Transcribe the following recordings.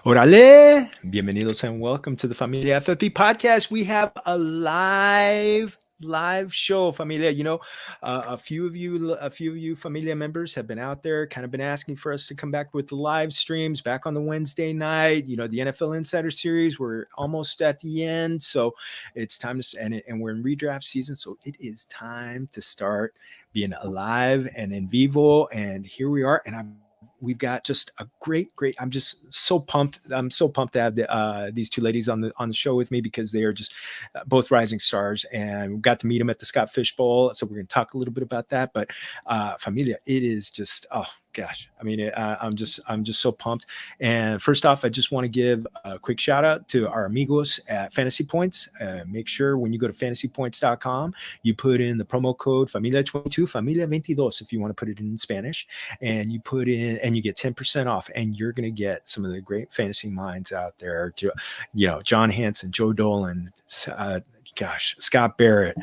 Orale! Bienvenidos and welcome to the Familia FFB podcast. We have a live show, Familia. You know, a few of you Familia members have been out there, kind of been asking for us to come back with the live streams back on the Wednesday night. You know, the NFL Insider Series. We're almost at the end, so it's time to and we're in redraft season, so it is time to start being alive and in vivo. And here we are, and we've got just a great. I'm just so pumped. I'm so pumped to have these two ladies on the show with me because they are just both rising stars, and we got to meet them at the Scott Fish Bowl. So we're going to talk a little bit about that. But Familia, it is just gosh, I mean, I'm just so pumped. And first off, I just want to give a quick shout out to our amigos at Fantasy Points. Make sure when you go to fantasypoints.com, you put in the promo code Familia22, Familia22 if you want to put it in Spanish, and you put in and you get 10% off, and you're going to get some of the great fantasy minds out there. You know, John Hanson, Joe Dolan, Scott Barrett,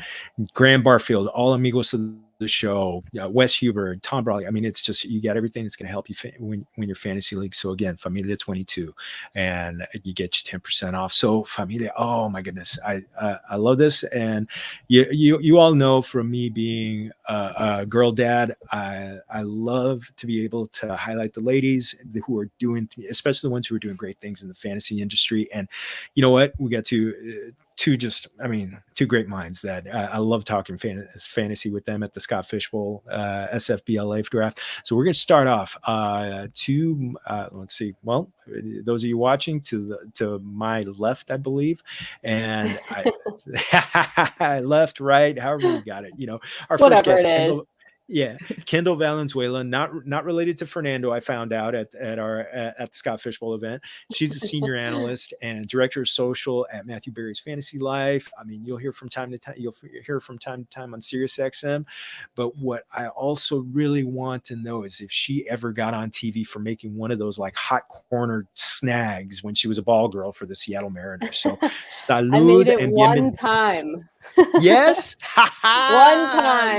Graham Barfield, all amigos of the show, Wes Huber, Tom Brawley. I mean, it's just, you got everything that's going to help you when your fantasy league. So again, Familia 22, and you get you 10% off. So Familia, oh my goodness, I love this. And you all know from me being a girl dad, I love to be able to highlight the ladies who are doing, especially the ones who are doing great things in the fantasy industry. And you know what, we got two great minds that I love talking fantasy with them at the Scott Fish Bowl SFB draft. So we're going to start off let's see. Well, those of you watching to my left, I believe, and left, right, however you got it. You know, our Whatever first guest, it is. Kendall Valenzuela, not related to Fernando. I found out at the Scott Fish Bowl event. She's a senior analyst and director of social at Matthew Berry's Fantasy Life. I mean, you'll hear from time to time on SiriusXM. But what I also really want to know is if she ever got on TV for making one of those like hot corner snags when she was a ball girl for the Seattle Mariners. So salud. I made it one time. Yes.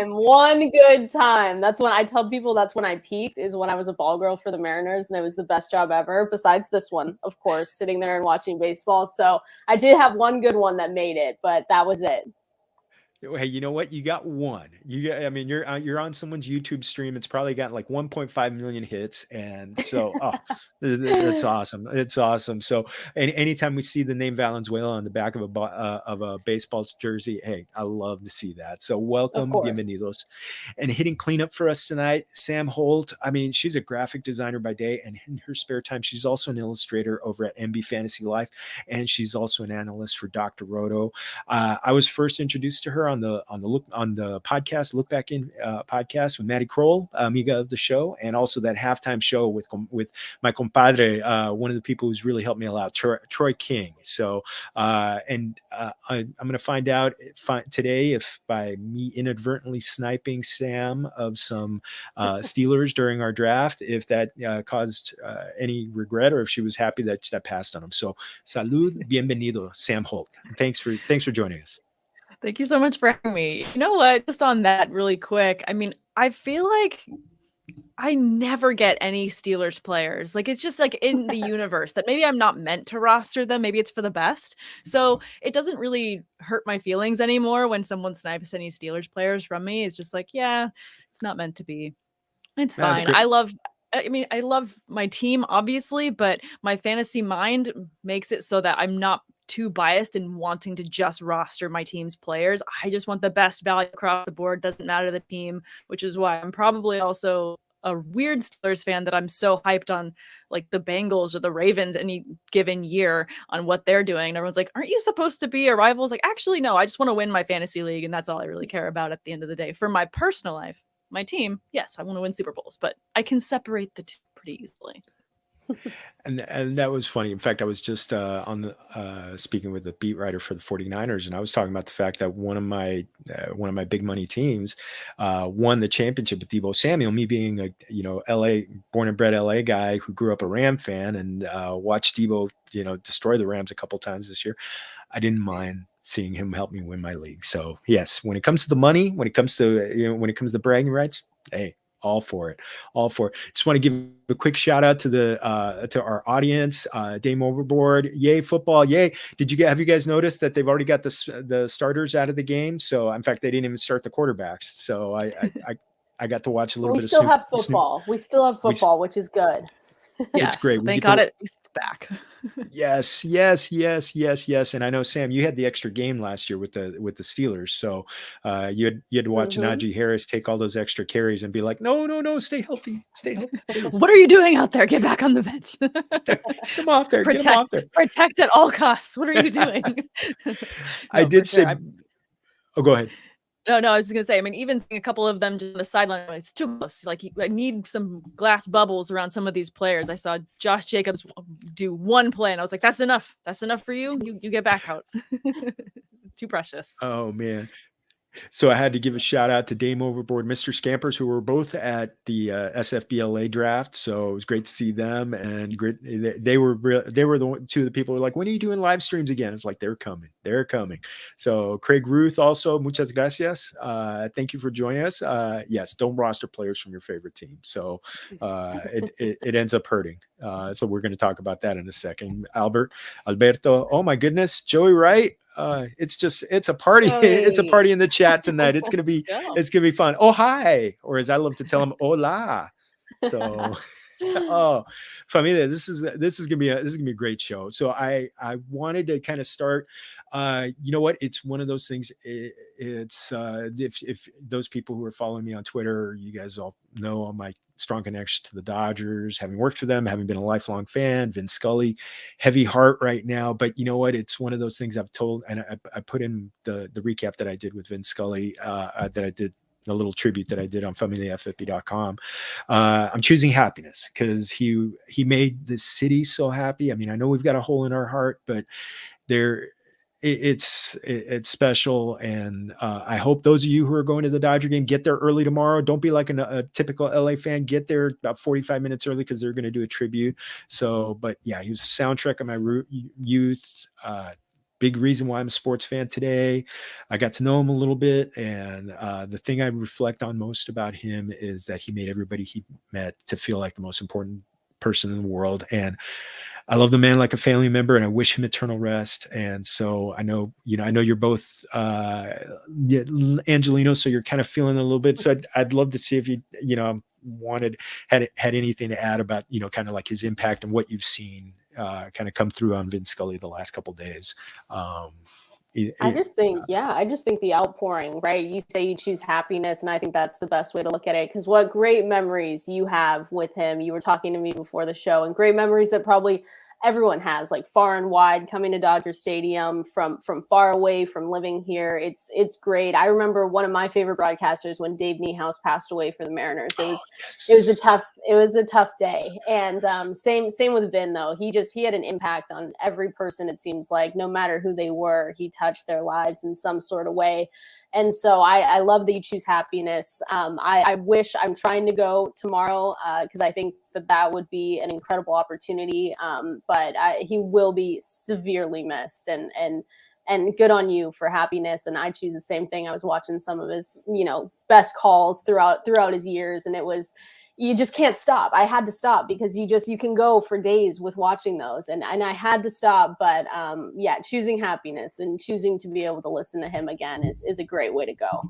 one good time. That's when I tell people that's when I peaked, is when I was a ball girl for the Mariners, and it was the best job ever, besides this one, of course, sitting there and watching baseball. So I did have one good one that made it, but that was it. Hey, you know what? You got one. I mean, you're on someone's YouTube stream. It's probably got like 1.5 million hits, and so that's awesome. It's awesome. So, anytime we see the name Valenzuela on the back of a baseball jersey, hey, I love to see that. So, welcome, bienvenidos, and hitting cleanup for us tonight, Sam Holt. I mean, she's a graphic designer by day, and in her spare time, she's also an illustrator over at MB Fantasy Life, and she's also an analyst for Dr. Roto. I was first introduced to her on the podcast, Look Back In podcast with Maddie Kroll, amiga of the show, and also that halftime show with my compadre, one of the people who's really helped me a lot, Troy King. So I'm going to find out today if by me inadvertently sniping Sam of some Steelers during our draft, if that caused any regret, or if she was happy that I passed on him. So salud, bienvenido, Sam Holt. Thanks for joining us. Thank you so much for having me. You know what? Just on that really quick. I mean, I feel like I never get any Steelers players. Like, it's just like in the universe that maybe I'm not meant to roster them. Maybe it's for the best. So it doesn't really hurt my feelings anymore when someone snipes any Steelers players from me. It's just like, yeah, it's not meant to be. It's fine. I love my team, obviously, but my fantasy mind makes it so that I'm not too biased in wanting to just roster my team's players. I just want the best value across the board. Doesn't matter the team, which is why I'm probably also a weird Steelers fan that I'm so hyped on like the Bengals or the Ravens any given year on what they're doing. And everyone's like, aren't you supposed to be a rival? It's like, actually, no, I just want to win my fantasy league. And that's all I really care about at the end of the day. For my personal life, my team, yes, I want to win Super Bowls, but I can separate the two pretty easily. And that was funny. In fact, I was just speaking with the beat writer for the 49ers, and I was talking about the fact that one of my big money teams won the championship with Deebo Samuel. Me being a LA born and bred LA guy who grew up a Ram fan and watched Deebo destroy the Rams a couple times this year, I didn't mind seeing him help me win my league. So yes, when it comes to the money, when it comes to bragging rights, hey, All for it. All for it. Just want to give a quick shout out to to our audience. Dame Overboard, yay football, yay! Have you guys noticed that they've already got the starters out of the game? So in fact, they didn't even start the quarterbacks. So I got to watch a little bit of. We still have football, which is good. Yes, it's great. Thank God it's back. Yes. And I know, Sam, you had the extra game last year with the Steelers, so you had to watch Najee Harris take all those extra carries and be like, no, stay healthy. What are you doing out there? Get back on the bench. Get him off there. Protect at all costs. What are you doing? I did say. Oh, go ahead. No, I was just gonna say. I mean, even seeing a couple of them just on the sideline, it's too close. Like, I need some glass bubbles around some of these players. I saw Josh Jacobs do one play, and I was like, "That's enough. That's enough for you. You get back out." Too precious. Oh man. So I had to give a shout out to Dame Overboard, Mr. Scampers, who were both at the SFBLA draft. So it was great to see them, and great. They were two of the people who were like, "When are you doing live streams again?" It's like, they're coming. So Craig Ruth also, muchas gracias. Thank you for joining us. Yes, don't roster players from your favorite team. So it ends up hurting. So we're going to talk about that in a second. Alberto, oh my goodness, Joey Wright. It's a party. It's a party in the chat tonight. It's gonna be fun. Oh hi, or as I love to tell them, hola. So, oh, familia, this is gonna be a great show. So I wanted to kind of start. You know what? It's one of those things. It's if those people who are following me on Twitter, you guys all know on my strong connection to the Dodgers, having worked for them, having been a lifelong fan. Vin Scully, heavy heart right now. But you know what? It's one of those things I've told, and I put in the recap that I did with Vin Scully, that I did a little tribute that I did on FamiliaFFB.com. I'm choosing happiness because he made the city so happy. I mean, I know we've got a hole in our heart, but it's special, and I hope those of you who are going to the Dodger game get there early tomorrow. Don't be like a typical LA fan. Get there about 45 minutes early because they're going to do a tribute. So, but yeah, he was the soundtrack of my youth. Big reason why I'm a sports fan today. I got to know him a little bit, and the thing I reflect on most about him is that he made everybody he met to feel like the most important person in the world. And I love the man like a family member, and I wish him eternal rest. And so I know you're both Angelinos, so you're kind of feeling a little bit. So I'd love to see if you had anything to add about, kind of like his impact and what you've seen kind of come through on Vin Scully the last couple of days. I just think the outpouring, right? You say you choose happiness, and I think that's the best way to look at it, because what great memories you have with him. You were talking to me before the show, and great memories that probably everyone has, like far and wide, coming to Dodger Stadium from far away, from living here. It's great. I remember one of my favorite broadcasters when Dave Niehaus passed away for the Mariners. It was a tough day. And same with Vin, though. He had an impact on every person, it seems like. No matter who they were, he touched their lives in some sort of way. And so I love that you choose happiness. I wish, I'm trying to go tomorrow because I think that would be an incredible opportunity. But he will be severely missed, and good on you for happiness. And I choose the same thing. I was watching some of his, best calls throughout his years, and you just can't stop. I had to stop because you can go for days with watching those, and I had to stop. But choosing happiness and choosing to be able to listen to him again is a great way to go.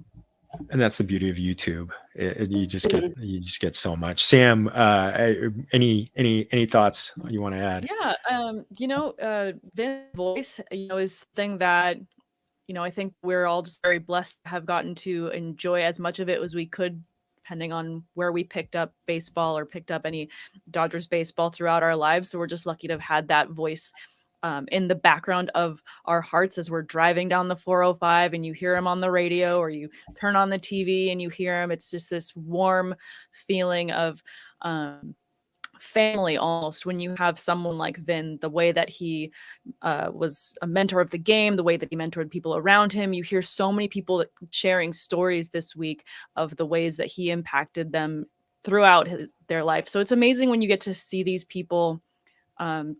And that's the beauty of YouTube. You just get so much. Sam, any thoughts you want to add? Yeah, Vin's voice, is something that, I think we're all just very blessed to have gotten to enjoy as much of it as we could, depending on where we picked up baseball or picked up any Dodgers baseball throughout our lives. So we're just lucky to have had that voice in the background of our hearts as we're driving down the 405 and you hear him on the radio, or you turn on the TV and you hear him. It's just this warm feeling of family almost when you have someone like Vin, the way that he was a mentor of the game, the way that he mentored people around him. You hear so many people sharing stories this week of the ways that he impacted them throughout their life. So it's amazing when you get to see these people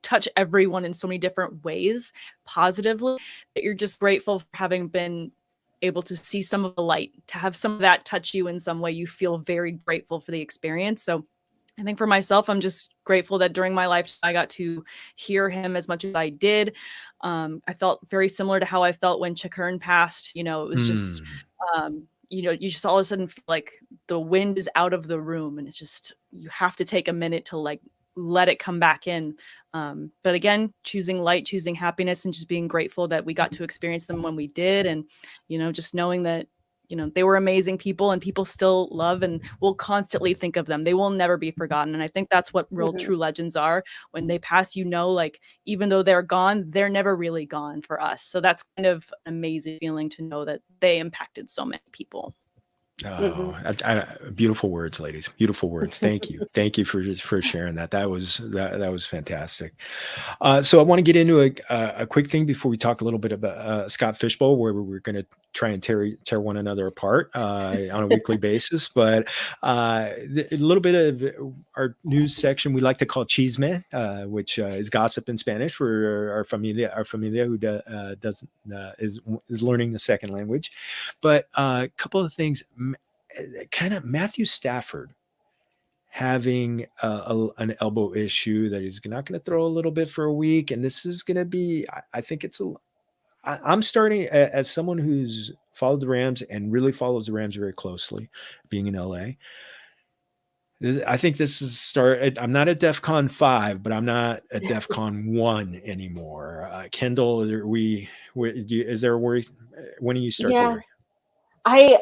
touch everyone in so many different ways positively, that you're just grateful for having been able to see some of the light, to have some of that touch you in some way, you feel very grateful for the experience. So I think for myself, I'm just grateful that during my life, I got to hear him as much as I did. I felt very similar to how I felt when Chakern passed. You know, it was just, you know, you just all of a sudden feel like the wind is out of the room, and it's just, you have to take a minute to like let it come back in. But again, choosing light, choosing happiness, and just being grateful that we got to experience them when we did. And, you know, just knowing that, you know, they were amazing people, and people still love and will constantly think of them. They will never be forgotten. And I think that's what real true legends are. When they pass, you know, like, even though they're gone, they're never really gone for us. So that's kind of an amazing feeling to know that they impacted so many people. Oh, beautiful words, ladies. Beautiful words. Thank you. Thank you for sharing that. That was fantastic. So I want to get into a quick thing before we talk a little bit about Scott Fishbowl, where we're going to try and tear one another apart on a weekly basis. But a little bit of our news section we like to call chisme, which is gossip in Spanish for our familia who is learning the second language. But a couple of things. Kind of Matthew Stafford having an elbow issue that he's not going to throw a little bit for a week. And this is going to be, I think I'm starting as someone who's followed the Rams and really follows the Rams very closely, being in LA. I think this is I'm not at DEFCON 5, but I'm not at DEFCON 1 anymore. Kendall, is there a worry? When do you start to worry?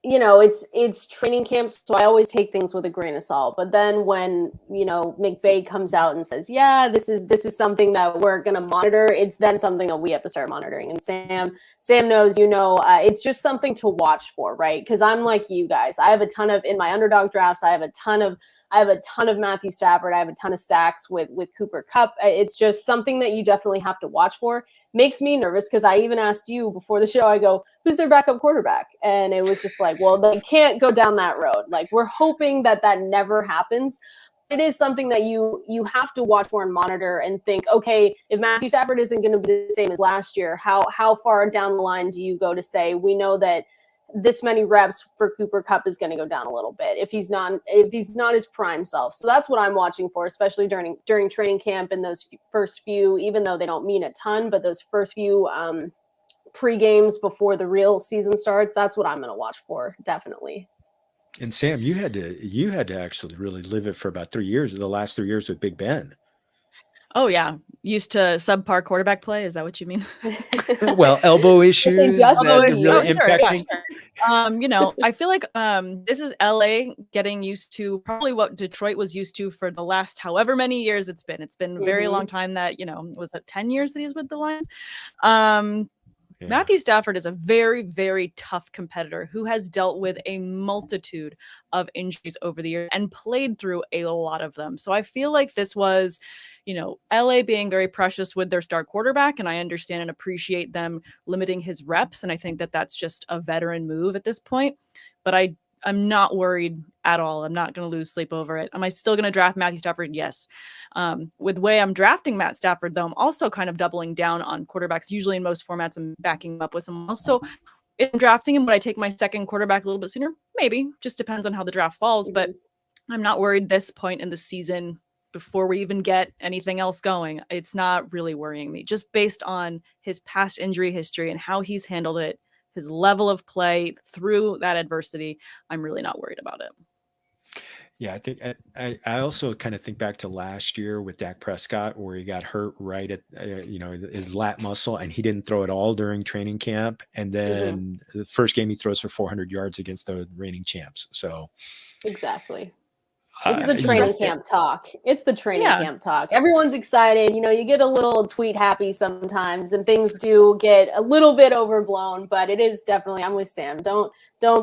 You know, it's training camp, so I always take things with a grain of salt. But then when, you know, McVay comes out and says, yeah, this is something that we're going to monitor, it's then something that we have to start monitoring. And Sam knows, you know, it's just something to watch for, right? Because I'm like you guys. I have a ton of, in my underdog drafts, I have a ton of Matthew Stafford. I have a ton of stacks with Cooper Kupp. It's just something that you definitely have to watch for. Makes me nervous because I even asked you before the show, I go, who's their backup quarterback? And it was just like, well, they can't go down that road. Like, we're hoping that never happens. It is something that you have to watch for and monitor and think, okay, if Matthew Stafford isn't going to be the same as last year, how far down the line do you go to say, we know that this many reps for Cooper Kupp is going to go down a little bit if he's not his prime self. So that's what I'm watching for, especially during training camp and those first few, even though they don't mean a ton, but those first few pre-games before the real season starts, that's what I'm going to watch for, definitely. And Sam, you had to actually really live it for about 3 years, the last 3 years with Big Ben. Oh yeah, used to subpar quarterback play. Is that what you mean? Well, elbow issues that really impacting. Sure. You know, I feel like this is LA getting used to probably what Detroit was used to for the last however many years it's been. It's been a very long time that, you know, was it 10 years that he's with the Lions? Yeah. Matthew Stafford is a very, very tough competitor who has dealt with a multitude of injuries over the years and played through a lot of them. So I feel like this was, you know, LA being very precious with their star quarterback, and I understand and appreciate them limiting his reps. And I think that that's just a veteran move at this point. But I'm not worried at all. I'm not going to lose sleep over it. Am I still going to draft Matthew Stafford? Yes. With the way I'm drafting Matt Stafford, though, I'm also kind of doubling down on quarterbacks. Usually in most formats, I'm backing him up with someone else. So if I'm drafting him, would I take my second quarterback a little bit sooner? Maybe. Just depends on how the draft falls. But I'm not worried this point in the season before we even get anything else going. It's not really worrying me. Just based on his past injury history and how he's handled it, his level of play through that adversity, I'm really not worried about it. Yeah, I think I also kind of think back to last year with Dak Prescott, where he got hurt right at his lat muscle, and he didn't throw at all during training camp. And then the first game he throws for 400 yards against the reigning champs. So exactly. It's the training camp talk. It's the training camp talk. Everyone's excited. You know, you get a little tweet happy sometimes, and things do get a little bit overblown. But it is definitely, I'm with Sam. Don't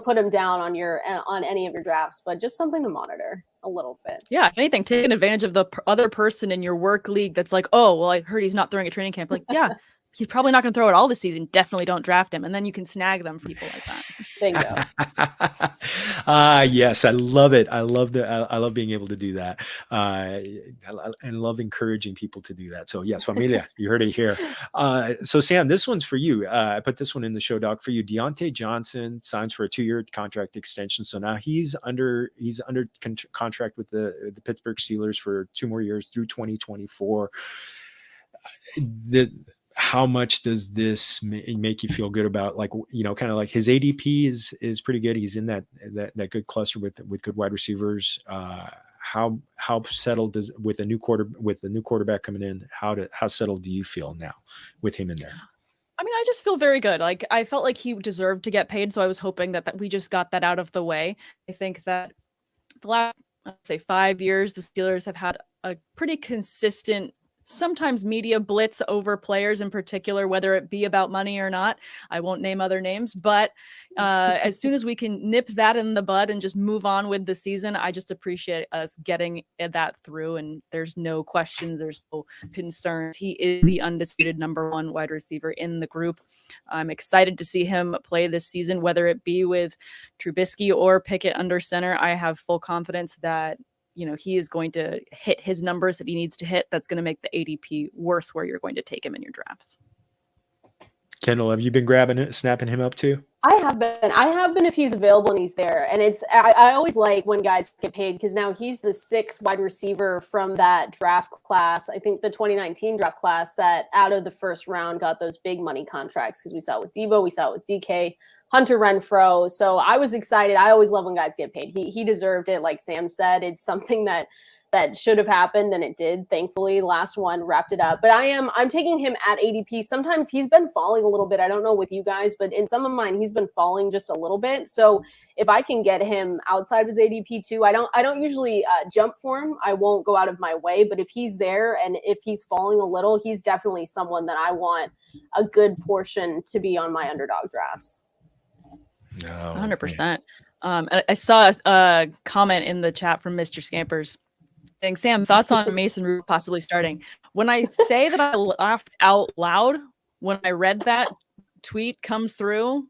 put him down on any of your drafts, but just something to monitor a little bit. Yeah, if anything, taking advantage of the other person in your work league that's like, oh, well, I heard he's not throwing a training camp. Like, yeah, he's probably not going to throw it all this season. Definitely don't draft him. And then you can snag them for people like that. Bingo. Yes, I love it. I love being able to do that. And love encouraging people to do that. So yes, Familia, you heard it here. So Sam, this one's for you. I put this one in the show doc for you. Deontay Johnson signs for a 2-year contract extension. So now he's under contract with the Pittsburgh Steelers for 2 more years through 2024. How much does this make you feel good about, like, you know, kind of like his ADP is pretty good. He's in that good cluster with good wide receivers. How settled does with the new quarterback coming in? How settled do you feel now with him in there? I mean, I just feel very good. Like, I felt like he deserved to get paid, so I was hoping that we just got that out of the way. I think that the last, let's say, 5 years, the Steelers have had a pretty consistent, sometimes media blitz over players in particular, whether it be about money or not. I won't name other names, but as soon as we can nip that in the bud and just move on with the season, I just appreciate us getting that through. And there's no questions, there's no concerns. He is the undisputed #1 wide receiver in the group. I'm excited to see him play this season, whether it be with Trubisky or Pickett under center. I have full confidence that, you know, he is going to hit his numbers that he needs to hit. That's going to make the ADP worth where you're going to take him in your drafts. Kendall, have you been snapping him up too? I have been if he's available and he's there. And I always like when guys get paid, because now he's the 6th wide receiver from that draft class. I think the 2019 draft class that out of the first round got those big money contracts, because we saw it with Debo, we saw it with DK, Hunter Renfrow. So I was excited. I always love when guys get paid. He deserved it. Like Sam said, it's something that should have happened, and it did. Thankfully, last one wrapped it up. But I'm taking him at ADP. Sometimes he's been falling a little bit. I don't know with you guys, but in some of mine, he's been falling just a little bit. So if I can get him outside of his ADP too, I don't usually jump for him. I won't go out of my way. But if he's there and if he's falling a little, he's definitely someone that I want a good portion to be on my underdog drafts. No, 100%. I saw a comment in the chat from Mr. Scampers saying, Sam, thoughts on Mason Rudolph possibly starting? When I say that I laughed out loud when I read that tweet come through,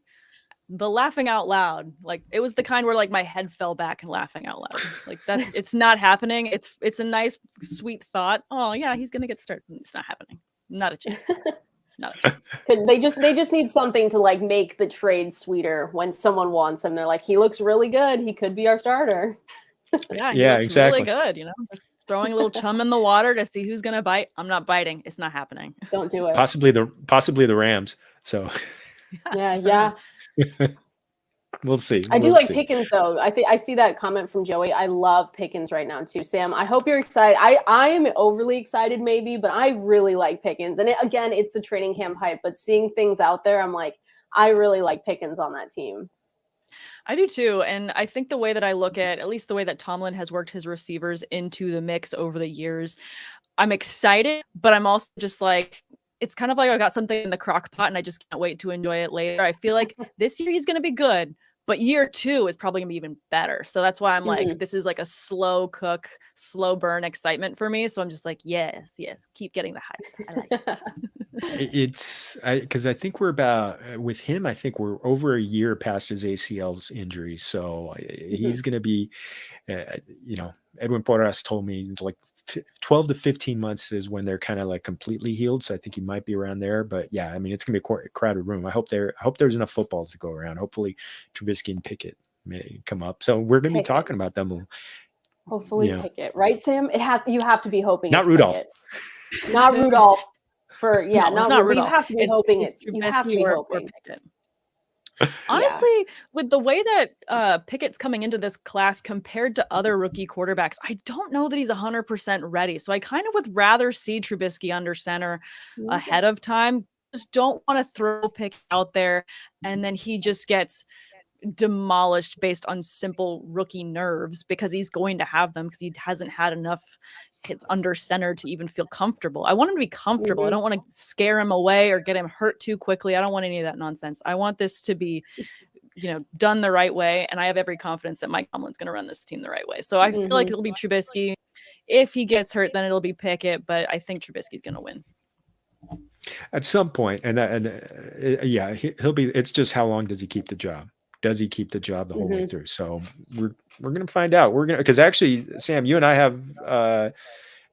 the laughing out loud, like, it was the kind where, like, my head fell back and laughing out loud. Like, that, it's not happening. It's a nice, sweet thought. Oh yeah, he's gonna get started. It's not happening. Not a chance. Not a chance. They just need something to, like, make the trade sweeter when someone wants him. They're like, he looks really good. He could be our starter. Yeah, exactly. Really good, you know, just throwing a little chum in the water to see who's gonna bite. I'm not biting. It's not happening. Don't do it. Possibly the Rams. So yeah. We'll see. I do like Pickens though. I see that comment from Joey. I love Pickens right now too. Sam, I hope you're excited. I am overly excited maybe, but I really like Pickens. And it's the training camp hype, but seeing things out there, I'm like, I really like Pickens on that team. I do too. And I think the way that I look at least the way that Tomlin has worked his receivers into the mix over the years, I'm excited, but I'm also just like, it's kind of like I got something in the crock pot and I just can't wait to enjoy it later. I feel like this year he's going to be good, but year 2 is probably gonna be even better. So that's why I'm like, this is like a slow cook, slow burn excitement for me. So I'm just like, yes, keep getting the hype. I like it. Because I think we're with him, I think we're over a year past his ACL's injury. So he's going to be, Edwin Porras told me like 12 to 15 months is when they're kind of like completely healed. So I think he might be around there, but yeah, I mean, it's gonna be a crowded room. I hope there's enough footballs to go around. Hopefully Trubisky and Pickett may come up. So we're going to be talking about them. Hopefully Pickett, right, Sam? You have to be hoping not Rudolph. Pickett. Not Rudolph not Rudolph. You have to be hoping you have to be hoping Pickett. Honestly, with the way that Pickett's coming into this class compared to other rookie quarterbacks, I don't know that he's 100% ready. So I kind of would rather see Trubisky under center ahead of time. Just don't want to throw Pickett out there and then he just gets demolished based on simple rookie nerves, because he's going to have them because he hasn't had enough hits under center to even feel comfortable. I want him to be comfortable. I don't want to scare him away or get him hurt too quickly. I don't want any of that nonsense. I want this to be, done the right way. And I have every confidence that Mike Tomlin's going to run this team the right way. So I feel like it'll be Trubisky. If he gets hurt, then it'll be Pickett, but I think Trubisky's going to win. At some point, yeah, he'll be. It's just how long does he keep the job? Does he keep the job the whole way through? So we're gonna find out. We're gonna, because actually, Sam, you and I have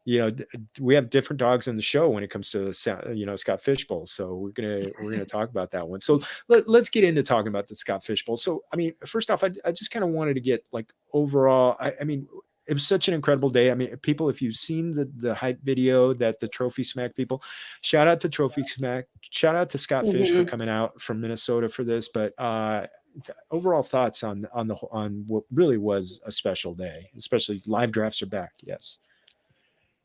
we have different dogs in the show when it comes to Scott Fishbowl. So we're gonna talk about that one. So let's get into talking about the Scott Fishbowl. So I mean, first off, I just kind of wanted to get like overall. I mean, it was such an incredible day. I mean, people, if you've seen the hype video that the Trophy Smack people, shout out to Trophy Smack, shout out to Scott Fish for coming out from Minnesota for this. But overall thoughts on what really was a special day, especially live drafts are back. Yes.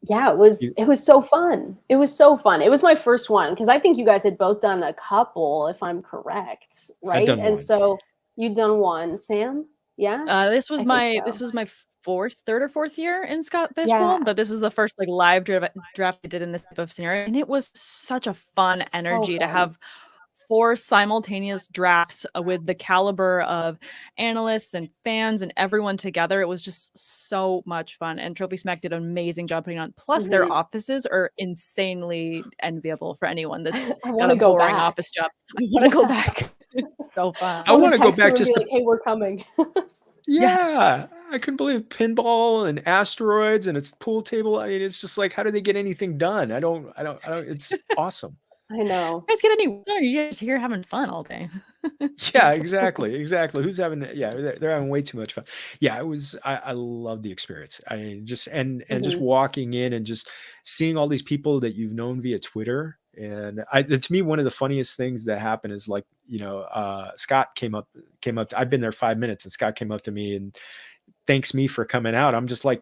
Yeah, it was so fun. It was so fun. It was my first one because I think you guys had both done a couple, if I'm correct, right? And one. So you'd done one, Sam? Yeah. This was my third or fourth year in Scott Fishbowl, but this is the first like live draft I did in this type of scenario, and it was such a fun energy to have 4 simultaneous drafts with the caliber of analysts and fans and everyone together. It was just so much fun, and Trophy Smack did an amazing job putting on. Plus, their offices are insanely enviable for anyone that's got a boring office job. I want to go back. It's so fun. I want to go back just to like, hey, we're coming. Yeah, I couldn't believe pinball and asteroids and its pool table. I mean, it's just like, how did they get anything done? I don't. It's awesome. I know. You guys get any? You're just here having fun all day. Yeah, exactly. Who's having? Yeah, they're having way too much fun. Yeah, it was. I love the experience. I just just walking in and just seeing all these people that you've known via Twitter. And to me, one of the funniest things that happened is like, Scott came up. I've been there 5 minutes, and Scott came up to me and thanks me for coming out. I'm just like,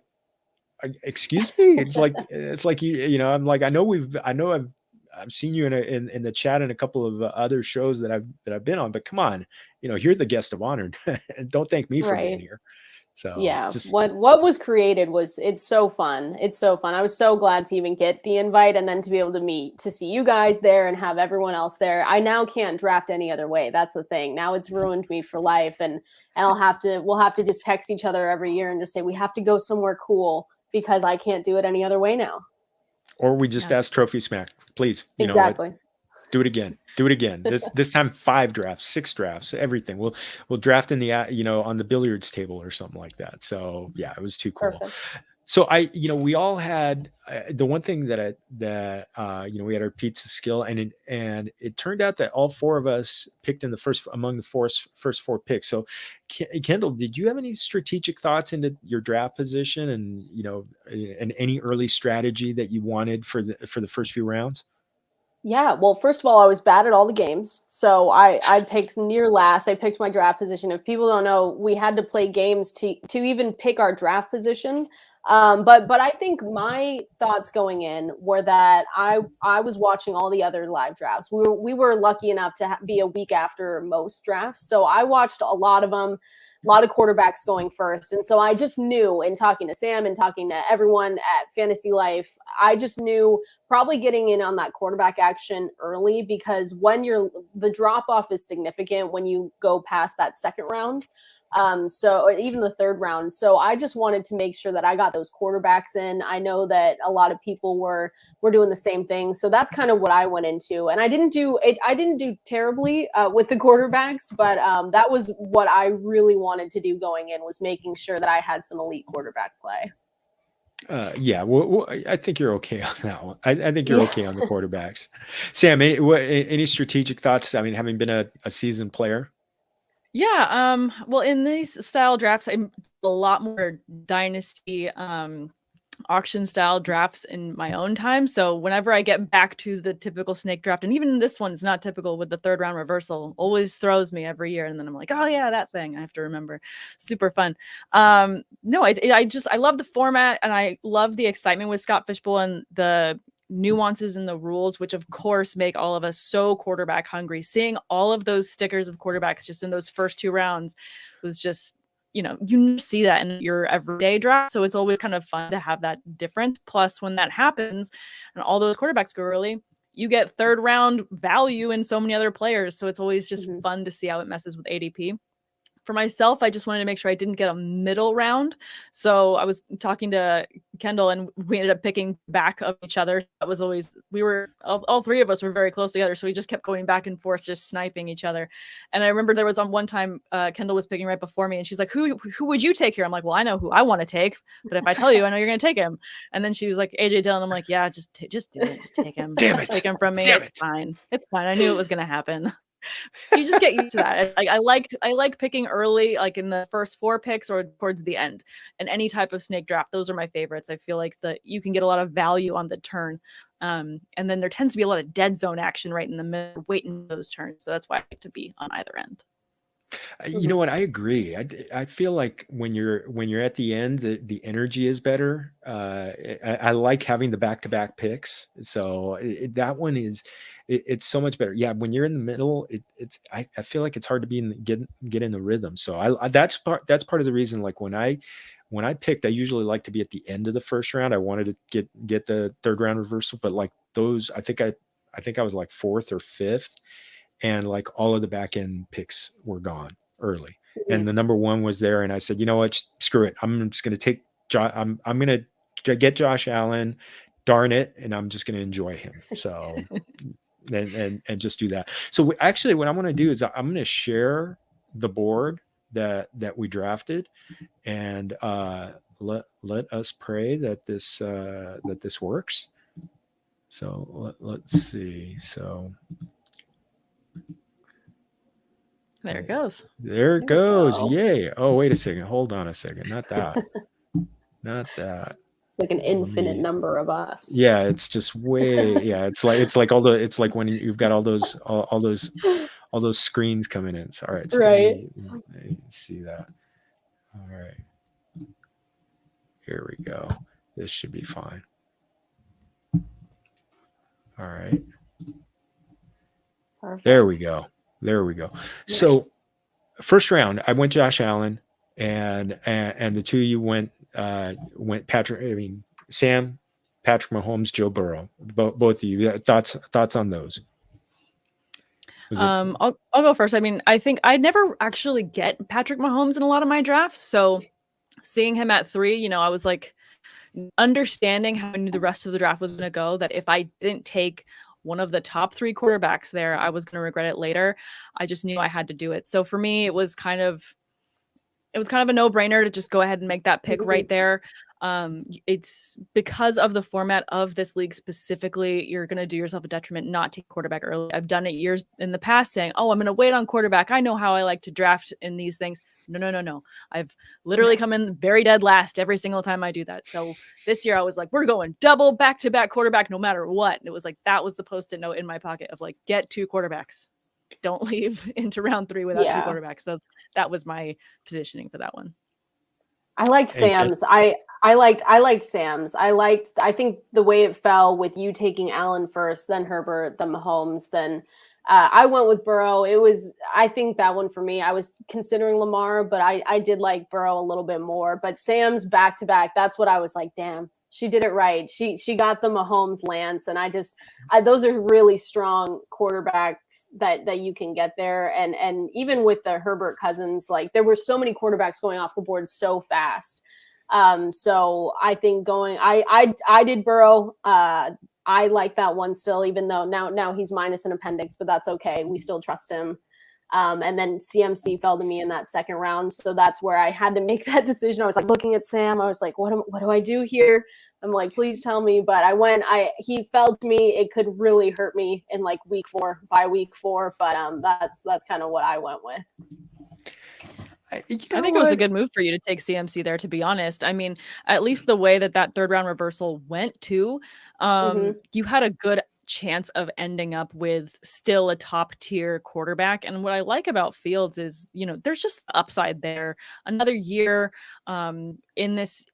excuse me. It's like I'm like, I've seen you in the chat and a couple of other shows that I've been on, but come on, you're the guest of honor, and don't thank me for being here. So yeah, what was created it's so fun. It's so fun. I was so glad to even get the invite and then to be able to see you guys there and have everyone else there. I now can't draft any other way. That's the thing. Now it's ruined me for life, and we'll have to just text each other every year and just say we have to go somewhere cool because I can't do it any other way now. Or we just ask Trophy Smack, please. Exactly. Do it again. This time 5 drafts, 6 drafts, everything. We'll draft in the on the billiards table or something like that. So yeah, it was too cool. Perfect. So we all had the one thing that we had our feats of skill, and it turned out that all 4 of us picked in the first 4 picks. So Kendall, did you have any strategic thoughts into your draft position and any early strategy that you wanted for the first few rounds? Yeah, well, first of all, I was bad at all the games. So I picked near last. I picked my draft position. If people don't know, we had to play games to even pick our draft position. But I think my thoughts going in were that I was watching all the other live drafts. We were lucky enough to be a week after most drafts. So I watched a lot of them. A lot of quarterbacks going first. And so I just knew, in talking to Sam and talking to everyone at Fantasy Life, I just knew probably getting in on that quarterback action early, because when the drop off is significant when you go past that second round. Or even the third round. So I just wanted to make sure that I got those quarterbacks in. I know that a lot of people were doing the same thing. So that's kind of what I went into. And I didn't do terribly with the quarterbacks, but that was what I really wanted to do going in, was making sure that I had some elite quarterback play. Yeah, well, I think you're okay on that one. I think you're okay on the quarterbacks. Sam, any strategic thoughts? I mean, having been a seasoned player. Yeah. Well, in these style drafts, I'm a lot more dynasty, auction style drafts in my own time. So whenever I get back to the typical snake draft, and even this one's not typical with the 3rd round reversal, always throws me every year. And then I'm like, oh yeah, that thing I have to remember. Super fun. No, I love the format, and I love the excitement with Scott Fishbowl and the nuances in the rules, which of course make all of us so quarterback hungry. Seeing all of those stickers of quarterbacks just in those first 2 rounds was just, you see that in your everyday draft. So it's always kind of fun to have that different. Plus, when that happens and all those quarterbacks go early, you get 3rd round value in so many other players. So it's always just fun to see how it messes with ADP. For myself, I just wanted to make sure I didn't get a middle round. So I was talking to Kendall and we ended up picking back of each other. That was always, we were, all three of us were very close together. So we just kept going back and forth, just sniping each other. And I remember there was on one time, Kendall was picking right before me and she's like, who would you take here? I'm like, well, I know who I want to take, but if I tell you, I know you're going to take him. And then she was like, AJ Dillon. I'm like, yeah, just do it. Just take him. Damn Just it. take him from me. Damn It's it. fine. It's fine. I knew it was going to happen. You just get used to that. I like picking early, like in the first 4 picks or towards the end. And any type of snake draft, those are my favorites. I feel like you can get a lot of value on the turn. And then there tends to be a lot of dead zone action right in the middle, waiting those turns. So that's why I like to be on either end. You know what? I agree. I feel like when you're at the end, the energy is better. I like having the back-to-back picks. So that one is, it's so much better. Yeah, when you're in the middle, I feel like it's hard to be get in the rhythm. So that's part of the reason. Like when I picked, I usually like to be at the end of the first round. I wanted to get the third round reversal, but like those, I think I was like 4th or 5th. And like all of the back end picks were gone early, and the number 1 was there. And I said, you know what, screw it. I'm just going to take I'm going to get Josh Allen, darn it. And I'm just going to enjoy him. So, and just do that. So actually what I'm going to do is I'm going to share the board that we drafted, and let us pray that this works. So let's see. So there it goes. There it goes. Yay. Oh, wait a second. Hold on a second. Not that. Not that. It's like an infinite number of us. Yeah, it's just way. Yeah, it's like when you've got all those screens coming in. So, all right. So right. let me see that. All right. Here we go. This should be fine. All right. Perfect. There we go. Nice. So first round, I went Josh Allen, and the two of you went Sam, Patrick Mahomes, Joe Burrow. Both of you. Thoughts on those? I'll go first. I mean, I think I never actually get Patrick Mahomes in a lot of my drafts. So seeing him at 3, I was like understanding how I knew the rest of the draft was going to go, that if I didn't take one of the top 3 quarterbacks there, I was going to regret it later. I just knew I had to do it. So for me, it was kind of a no-brainer to just go ahead and make that pick right there. It's because of the format of this league specifically, you're going to do yourself a detriment not take quarterback early. I've done it years in the past saying, oh, I'm going to wait on quarterback. I know how I like to draft in these things. No. I've literally come in very dead last every single time I do that. So this year I was like, we're going double back-to-back quarterback no matter what. And it was like, that was the Post-it note in my pocket of like, get 2 quarterbacks. Don't leave into round 3 without 2 quarterbacks. So that was my positioning for that one. I liked Sam's. I liked Sam's. I think the way it fell with you taking Allen first, then Herbert, then Mahomes, then I went with Burrow. I think that one for me, I was considering Lamar, but I did like Burrow a little bit more. But Sam's back-to-back, that's what I was like, damn, she did it right. She got the Mahomes Lance, and those are really strong quarterbacks that you can get there. And even with the Herbert Cousins, like there were so many quarterbacks going off the board so fast. So I think I did Burrow. I like that one still, even though now he's minus an appendix, but that's okay. We still trust him. And then CMC fell to me in that second round. So that's where I had to make that decision. I was like looking at Sam. I was like, what do I do here? I'm like, please tell me. But he fell to me. It could really hurt me in like week 4, by week 4. But that's kind of what I went with. I think it was a good move for you to take CMC there, to be honest. I mean, at least the way that third round reversal went too, you had a good chance of ending up with still a top tier quarterback. And what I like about Fields is, there's just upside there. Another year in this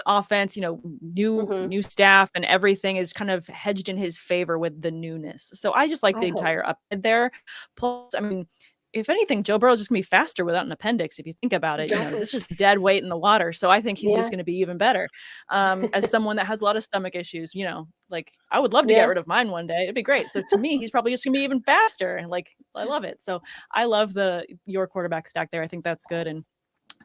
offense, new staff and everything is kind of hedged in his favor with the newness. So I just like the entire upside there. Plus, I mean, if anything, Joe Burrow's just gonna be faster without an appendix. If you think about it, it's just dead weight in the water. So I think he's just gonna be even better. As someone that has a lot of stomach issues, like I would love to get rid of mine one day. It'd be great. So to me, he's probably just gonna be even faster. And like, I love it. So I love your quarterback stack there. I think that's good. And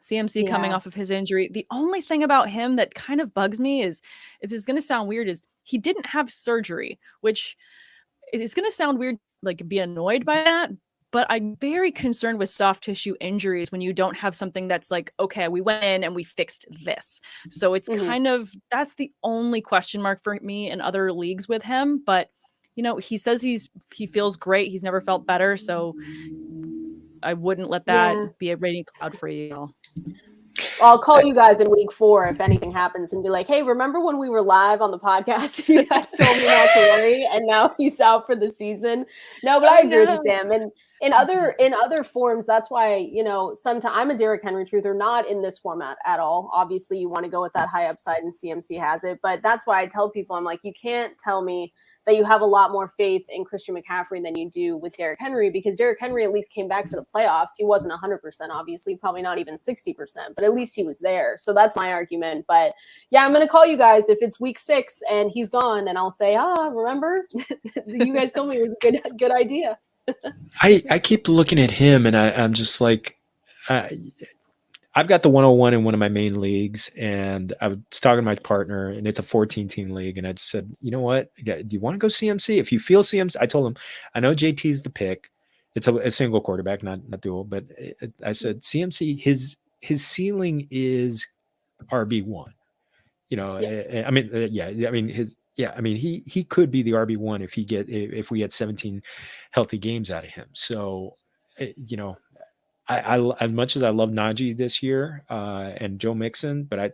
CMC coming off of his injury. The only thing about him that kind of bugs me is it's going to sound weird, is he didn't have surgery, which is going to sound weird, like be annoyed by that. But I'm very concerned with soft tissue injuries when you don't have something that's like, okay, we went in and we fixed this. So it's kind of, that's the only question mark for me in other leagues with him. But, he says he feels great. He's never felt better. So I wouldn't let that be a rating cloud for you all. I'll call you guys in week 4 if anything happens and be like, hey, remember when we were live on the podcast? You guys told me not to worry, and now he's out for the season. No, but I agree with you, Sam. And in other forms, that's why, sometimes I'm a Derrick Henry truther, not in this format at all. Obviously, you want to go with that high upside, and CMC has it. But that's why I tell people, I'm like, you can't tell me that you have a lot more faith in Christian McCaffrey than you do with Derrick Henry, because Derrick Henry at least came back for the playoffs. He wasn't 100%, obviously, probably not even 60%, but at least he was there. So that's my argument. But yeah, I'm going to call you guys if it's week 6 and he's gone, and I'll say, remember? You guys told me it was a good idea. I keep looking at him, and I'm just like, I've got the 101 in one of my main leagues, and I was talking to my partner, and it's a 14-team league, and I just said, you know what? Do you want to go CMC? If you feel CMC, I told him, I know JT's the pick. It's a single quarterback, not dual, but I said CMC, his ceiling is RB1. He could be the RB1 if we get 17 healthy games out of him. So, I as much as I love Najee this year and Joe Mixon, but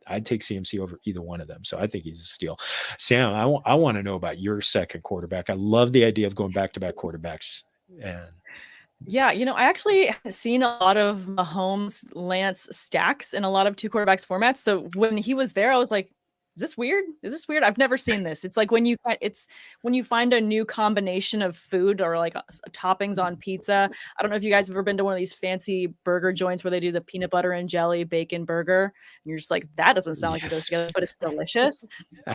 I'd take CMC over either one of them. So I think he's a steal. Sam, I want to know about your second quarterback. I love the idea of going back-to-back quarterbacks. And yeah, I actually have seen a lot of Mahomes Lance stacks in a lot of 2 quarterbacks formats. So when he was there, I was like, is this weird? I've never seen this. It's like when you find a new combination of food or like toppings on pizza. I don't know if you guys have ever been to one of these fancy burger joints where they do the peanut butter and jelly bacon burger. And you're just like, that doesn't sound like it goes together, but it's delicious.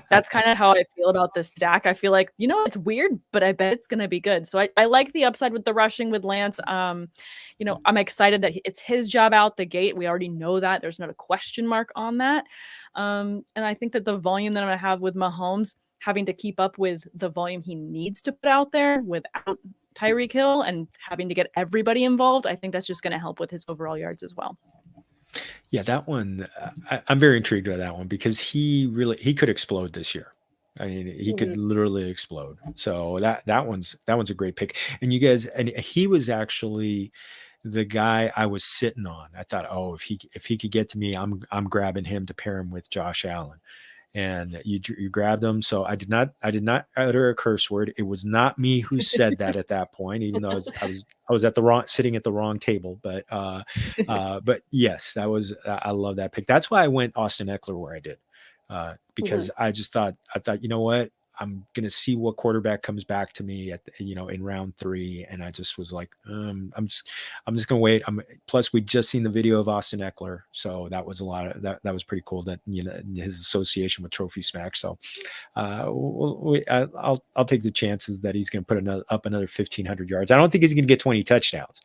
That's kind of how I feel about this stack. I feel like, it's weird, but I bet it's going to be good. So I like the upside with the rushing with Lance. I'm excited that it's his job out the gate. We already know that. There's not a question mark on that. And I think that the volume that I'm going to have with Mahomes having to keep up with the volume he needs to put out there without Tyreek Hill and having to get everybody involved, I think that's just going to help with his overall yards as well. Yeah, that one, I'm very intrigued by that one because he could explode this year. I mean, he could literally explode. So that one's a great pick. And you guys, and he was actually the guy I was sitting on. I thought, if he could get to me, I'm grabbing him to pair him with Josh Allen. And you grabbed him. So I did not utter a curse word. It was not me who said that at that point, even though I was sitting at the wrong table. But yes, I love that pick. That's why I went Austin Eckler where I did, because I thought, you know what? I'm going to see what quarterback comes back to me in round 3. And I just was like, I'm just going to wait. Plus we just seen the video of Austin Eckler. So that was that was pretty cool that, his association with Trophy Smack. So I'll take the chances that he's going to put up another 1,500 yards. I don't think he's going to get 20 touchdowns,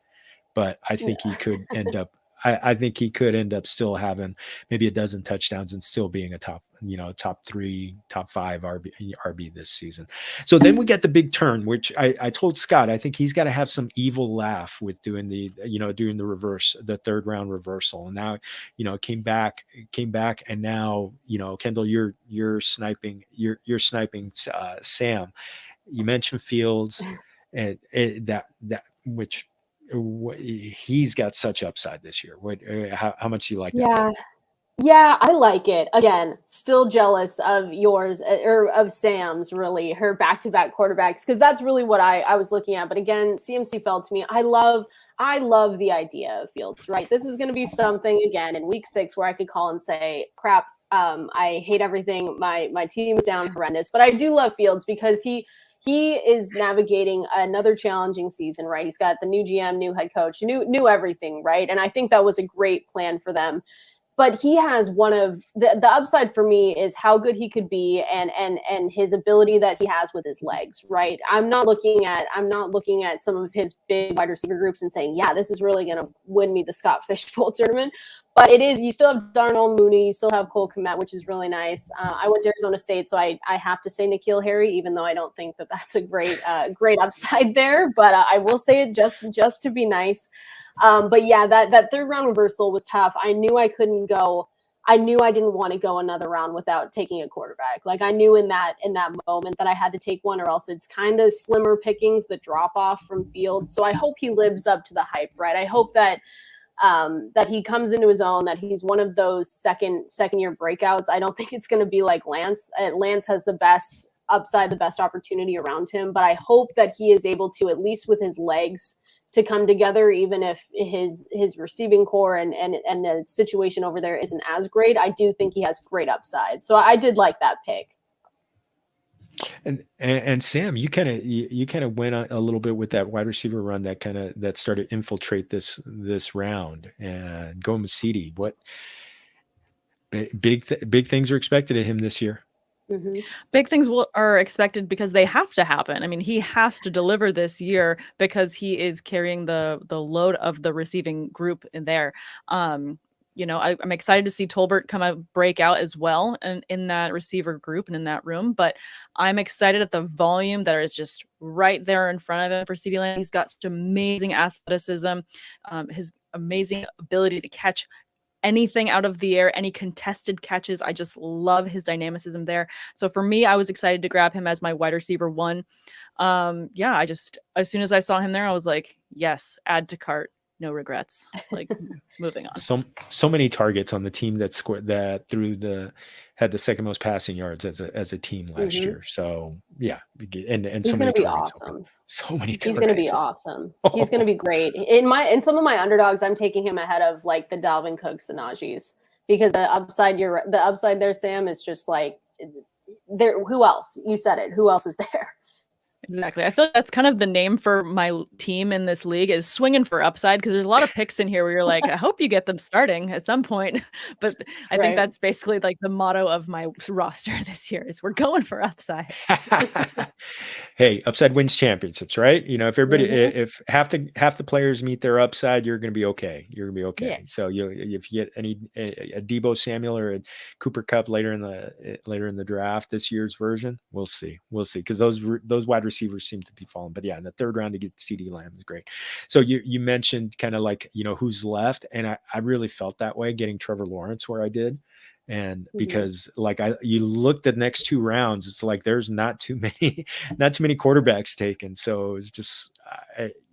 but I think he could end up, I think he could end up still having maybe a dozen touchdowns and still being a top 3, top 5 RB this season. So then we get the big turn, which I told Scott, I think he's got to have some evil laugh with doing the reverse, the 3rd round reversal. And now, came back. And now, Kendall, you're sniping Sam. You mentioned Fields and which he's got such upside this year. How much do you like that? Yeah, I like it. Again, still jealous of yours or of Sam's, really, her back-to-back quarterbacks, because that's really what I was looking at. But again, CMC fell to me. I love the idea of Fields, right? This is going to be something, again, in week 6 where I could call and say, crap, I hate everything. My team's down horrendous. But I do love Fields because he he is navigating another challenging season, right? He's got the new GM, new head coach, new everything, right? And I think that was a great plan for them. But he has one of the upside for me is how good he could be and his ability that he has with his legs, right? I'm not looking at some of his big wide receiver groups and saying, yeah, this is really going to win me the Scott Fish Bowl tournament. But it is, you still have Darnell Mooney, you still have Cole Kmet, which is really nice. I went to Arizona State, so I have to say N'Keal Harry, even though I don't think that that's a great upside there. But I will say it just to be nice. But yeah, that third round reversal was tough. I knew I couldn't go. I knew I didn't want to go another round without taking a quarterback. Like I knew in that moment that I had to take one, or else it's kind of slimmer pickings, the drop off from Fields. So I hope he lives up to the hype, right? I hope that he comes into his own, that he's one of those second year breakouts. I don't think it's going to be like Lance. Lance has the best upside, the best opportunity around him, but I hope that he is able to, at least with his legs, to come together, even if his receiving core and the situation over there isn't as great. I do think he has great upside. So I did like that pick. And Sam, you kind of went a little bit with that wide receiver run that started to infiltrate this round, and Go Masidi. What big things are expected of him this year? Mm-hmm. Big things are expected because they have to happen. I mean, he has to deliver this year because he is carrying the load of the receiving group in there. I'm excited to see Tolbert break out as well in that receiver group and in that room. But I'm excited at the volume that is just right there in front of him for CeeDee Lamb. He's got such amazing athleticism, his amazing ability to catch anything out of the air, any contested catches. I just love his dynamicism there. So for me, I was excited to grab him as my wide receiver 1. As soon as I saw him there, I was like, yes, add to cart. No regrets. Like moving on. So many targets on the team that had the second most passing yards as a team last year. So yeah, and he's so going many to be targets. awesome. So many targets. He's going to be awesome. He's going to be great. In some of my underdogs, I'm taking him ahead of like the Dalvin Cooks, the Najees, because the upside there, Sam, is just like there. Who else? You said it. Who else is there? Exactly. I feel like that's kind of the name for my team in this league is swinging for upside, because there's a lot of picks in here where you're like, I hope you get them starting at some point. But I think that's basically like the motto of my roster this year is we're going for upside. Hey, upside wins championships, right? You know, if everybody, if half the players meet their upside, you're going to be okay. You're going to be okay. Yeah. So if you get a Deebo Samuel or a Cooper Kupp later in the draft, this year's version, we'll see. Because those wide receivers seem to be falling. But yeah, in the third round to get CeeDee Lamb is great. So you mentioned kind of like, you know, who's left. And I really felt that way getting Trevor Lawrence where I did. And because like you looked at the next 2 rounds, it's like there's not too many quarterbacks taken. So it's just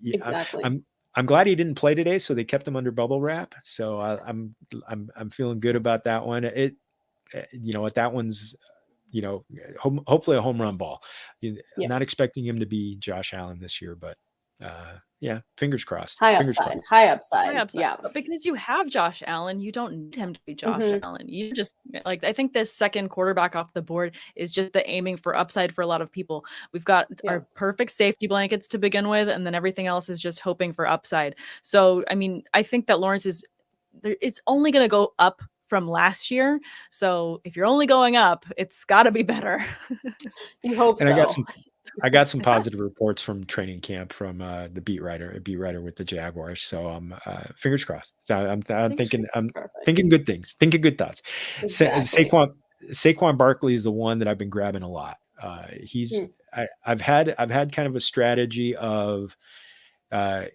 exactly. I'm glad he didn't play today, so they kept him under bubble wrap. So I'm feeling good about that one. That one's, you know, hopefully a home run ball. I'm not expecting him to be Josh Allen this year, but fingers crossed. High upside. Yeah. But because you have Josh Allen, you don't need him to be Josh Allen. You just like, I think this second quarterback off the board is just the aiming for upside for a lot of people. We've got our perfect safety blankets to begin with, and then everything else is just hoping for upside. So, I mean, I think that Lawrence it's only going to go up from last year. So if you're only going up, it's got to be better. You hope and so. I got some positive reports from training camp from the beat writer with the Jaguars. So I'm fingers crossed. So I'm thinking good things, thinking good thoughts. Exactly. Saquon Barkley is the one that I've been grabbing a lot. I've had kind of a strategy of kind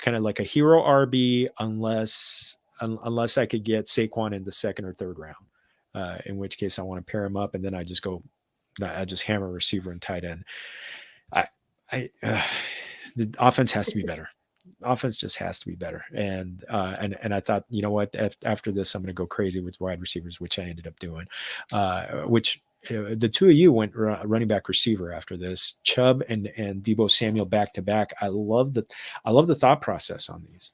of like a hero RB unless I could get Saquon in the second or third round, in which case I want to pair him up, and then I just hammer receiver and tight end. The offense has to be better. Offense just has to be better. And I thought, you know what, after this, I'm going to go crazy with wide receivers, which I ended up doing, the two of you went running back receiver after this, Chubb and Deebo Samuel back to back. I love the thought process on these.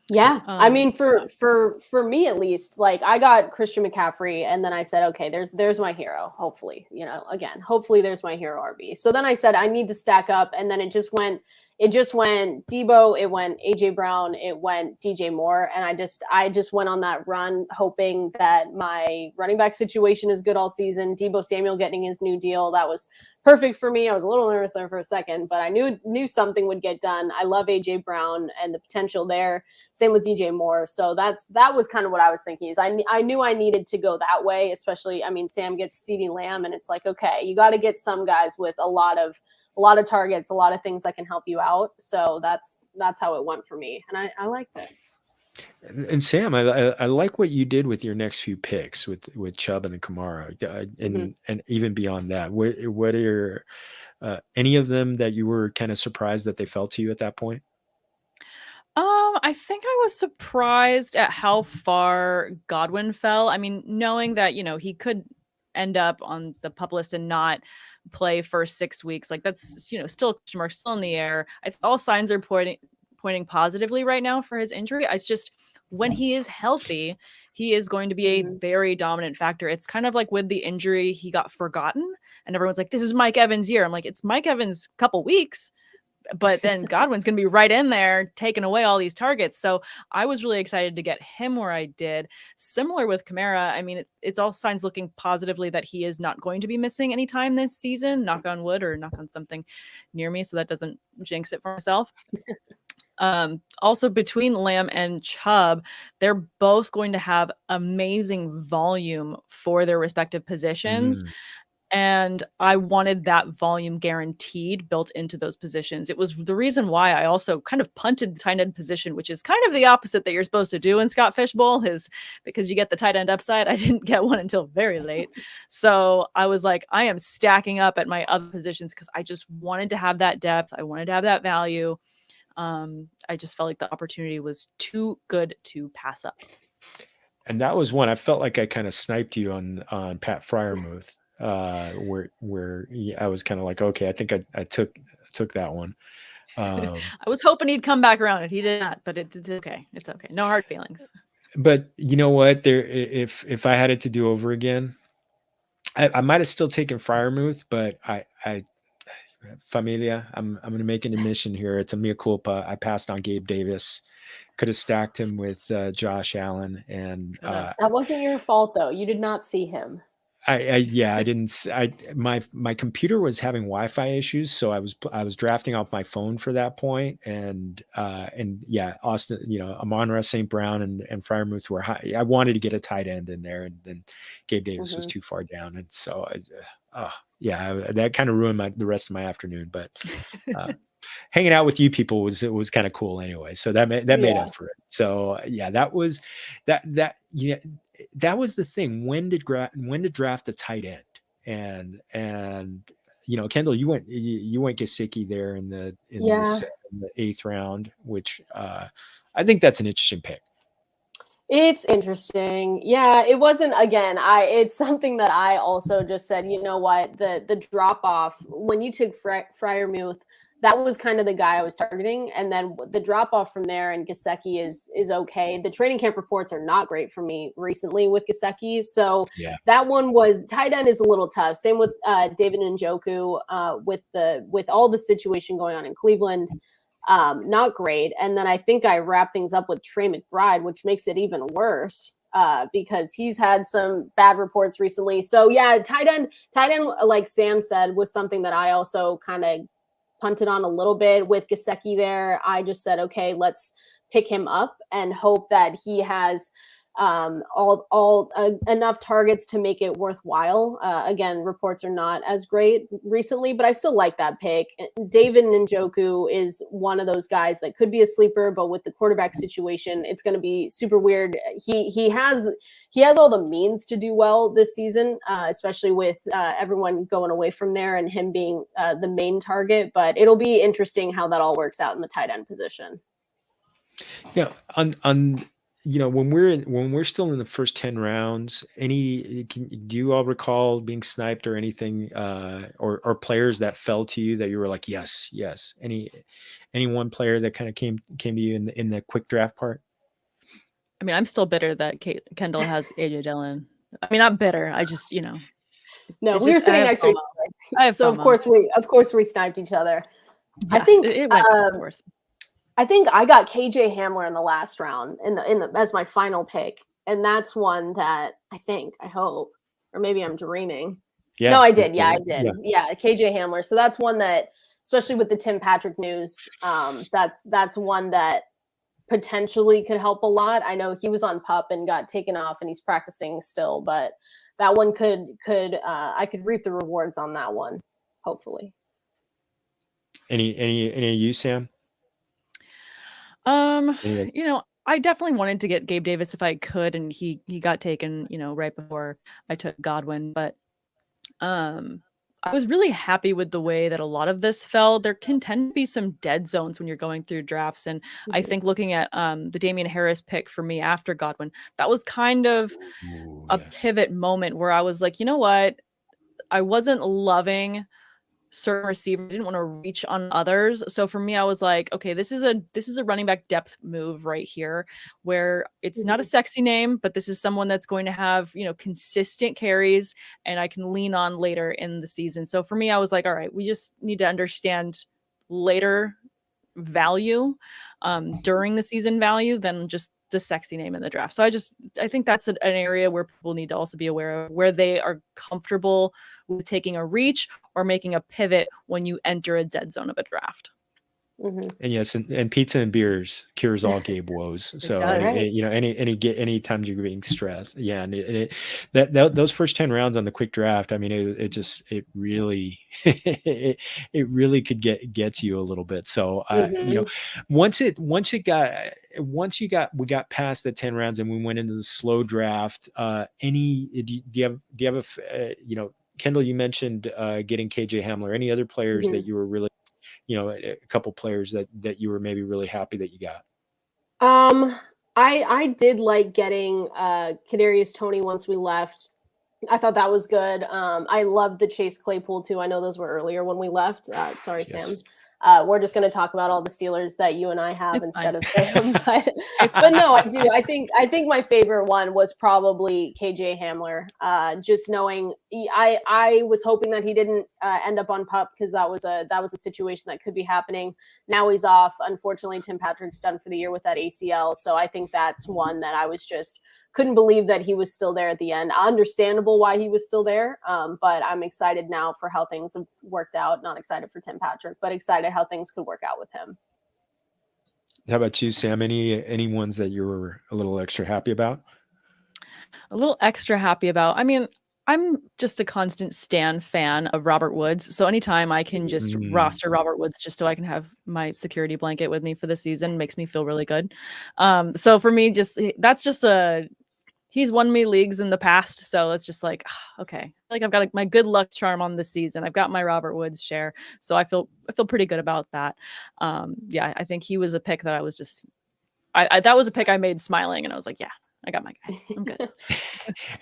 Yeah. I mean, for me at least, like I got Christian McCaffrey and then I said, okay, there's my hero. Hopefully, again, hopefully there's my hero RB. So then I said I need to stack up, and then it just went Debo, it went AJ Brown, it went DJ Moore, and I just went on that run hoping that my running back situation is good all season. Debo Samuel getting his new deal, that was perfect for me. I was a little nervous there for a second, but I knew something would get done. I love AJ Brown and the potential there. Same with DJ Moore. So that was kind of what I was thinking. Is I knew I needed to go that way, especially. I mean, Sam gets CeeDee Lamb, and it's like, okay, you got to get some guys with a lot of targets, a lot of things that can help you out. So that's how it went for me, and I liked it. And Sam, I like what you did with your next few picks with Chubb and Kamara, and even beyond that. What are any of them that you were kind of surprised that they fell to you at that point? I think I was surprised at how far Godwin fell. I mean, knowing that, he could end up on the PUP list and not play for 6 weeks, like that's, still question mark, still in the air. All signs are pointing positively right now for his injury. It's just when he is healthy, he is going to be a very dominant factor. It's kind of like with the injury, he got forgotten and everyone's like, this is Mike Evans' year. I'm like, it's Mike Evans' couple weeks. But then Godwin's going to be right in there taking away all these targets. So I was really excited to get him where I did. Similar with Kamara. I mean, it's all signs looking positively that he is not going to be missing any time this season. Knock on wood, or knock on something near me so that doesn't jinx it for myself. Also, between Lamb and Chubb, they're both going to have amazing volume for their respective positions. And I wanted that volume guaranteed built into those positions. It was the reason why I also kind of punted the tight end position, which is kind of the opposite that you're supposed to do in Scott Fishbowl, is because you get the tight end upside. I didn't get one until very late. So I was like, I am stacking up at my other positions because I just wanted to have that depth. I wanted to have that value. I just felt like the opportunity was too good to pass up. And that was one I felt like I kind of sniped you on Pat Freiermuth. Where I was kind of like, okay, I think I took that one. I was hoping he'd come back around, and he did not, but it's okay. It's okay. No hard feelings. But you know what? If I had it to do over again, I might have still taken Freiermuth, but I Familia, I'm going to make an admission here. It's a mea culpa. I passed on Gabe Davis. Could have stacked him with Josh Allen, and that wasn't your fault though. You did not see him. I didn't. My computer was having Wi-Fi issues, so I was drafting off my phone for that point, and yeah, Austin, Amon-Ra St. Brown and Freiermuth were high. I wanted to get a tight end in there, and then Gabe Davis was too far down, and so that kind of ruined the rest of my afternoon. But hanging out with you people was kind of cool anyway, so that made up for it. So yeah, that was the thing. When to draft a tight end, and Kendall, you went Gesicki there in the 8th round, which I think that's an interesting pick. It's interesting. Yeah, it wasn't, again, it's something that I also just said, you know what, the drop off when you took Freiermuth, that was kind of the guy I was targeting. And then the drop off from there, and Gesicki is okay. The training camp reports are not great for me recently with Gesicki. So that one was, tight end is a little tough. Same with David Njoku with all the situation going on in Cleveland. Not great. And then I think I wrap things up with Trey McBride, which makes it even worse because he's had some bad reports recently. So yeah, tight end, like Sam said, was something that I also kind of punted on a little bit with Gesicki there. I just said, okay, let's pick him up and hope that he has enough targets to make it worthwhile. Again, reports are not as great recently, but I still like that pick. David Njoku is one of those guys that could be a sleeper, but with the quarterback situation, it's going to be super weird. He has all the means to do well this season, especially with everyone going away from there and him being the main target. But it'll be interesting how that all works out in the tight end position. Yeah, when we're still in the first 10 rounds, do you all recall being sniped or anything, or players that fell to you that you were like, yes? Any one player that kind of came to you in the quick draft part? I mean, I'm still bitter that Kendall has AJ Dillon. I mean, not bitter. I just, No, it's we were just I sitting have next to each FOMO. other. I have So FOMO. of course we sniped each other. I Yes, think it went of course. I think I got KJ Hamler in the last round as my final pick. And that's one that I hope, or maybe I'm dreaming. Yeah, No, I did. Yeah, I yeah. did. Yeah, KJ Hamler. So that's one that, especially with the Tim Patrick news, that's one that potentially could help a lot. I know he was on PUP and got taken off and he's practicing still, but that one could I could reap the rewards on that one, hopefully. Any of you, Sam? Any, I definitely wanted to get Gabe Davis if I could, and he got taken, right before I took Godwin. But I was really happy with the way that a lot of this fell. There can tend to be some dead zones when you're going through drafts, and I think looking at the Damian Harris pick for me after Godwin, that was kind of a pivot moment where I was like, you know what, I wasn't loving certain receiver, didn't want to reach on others. So for me, I was like, okay, this is a running back depth move right here, where it's not a sexy name, but this is someone that's going to have, consistent carries and I can lean on later in the season. So for me, I was like, all right, we just need to understand later value during the season value than just the sexy name in the draft. So I think that's an area where people need to also be aware of where they are comfortable with taking a reach or making a pivot when you enter a dead zone of a draft. And yes, and pizza and beers cures all Gabe woes. So any time you're being stressed, yeah, and those first 10 rounds on the quick draft, I mean, it really it really could get you a little bit. So once we got past the 10 rounds and we went into the slow draft, do you have a Kendall, you mentioned getting KJ Hamler. Any other players that you were really, a couple players that you were maybe really happy that you got? I did like getting Kadarius Toney once we left. I thought that was good. I loved the Chase Claypool too. I know those were earlier when we left. Sorry, Yes. Sam. We're just going to talk about all the Steelers that you and I have instead of Sam. But no, I do. I think my favorite one was probably KJ Hamler. Just knowing, I was hoping that he didn't end up on PUP because that was a situation that could be happening. Now he's off. Unfortunately, Tim Patrick's done for the year with that ACL. So I think that's one that I was just couldn't believe that he was still there at the end. Understandable why he was still there, but I'm excited now for how things have worked out. Not excited for Tim Patrick, but excited how things could work out with him. How about you, Sam? Any ones that you were a little extra happy about? A little extra happy about. I mean, I'm just a constant fan of Robert Woods. So anytime I can just roster Robert Woods just so I can have my security blanket with me for the season makes me feel really good. So for me, he's won me leagues in the past. So it's just like, okay, like I've got my good luck charm on this season. I've got my Robert Woods share. So I feel pretty good about that. I think he was a pick that I was just, that was a pick I made smiling and I was like, yeah, I got my guy. I'm good.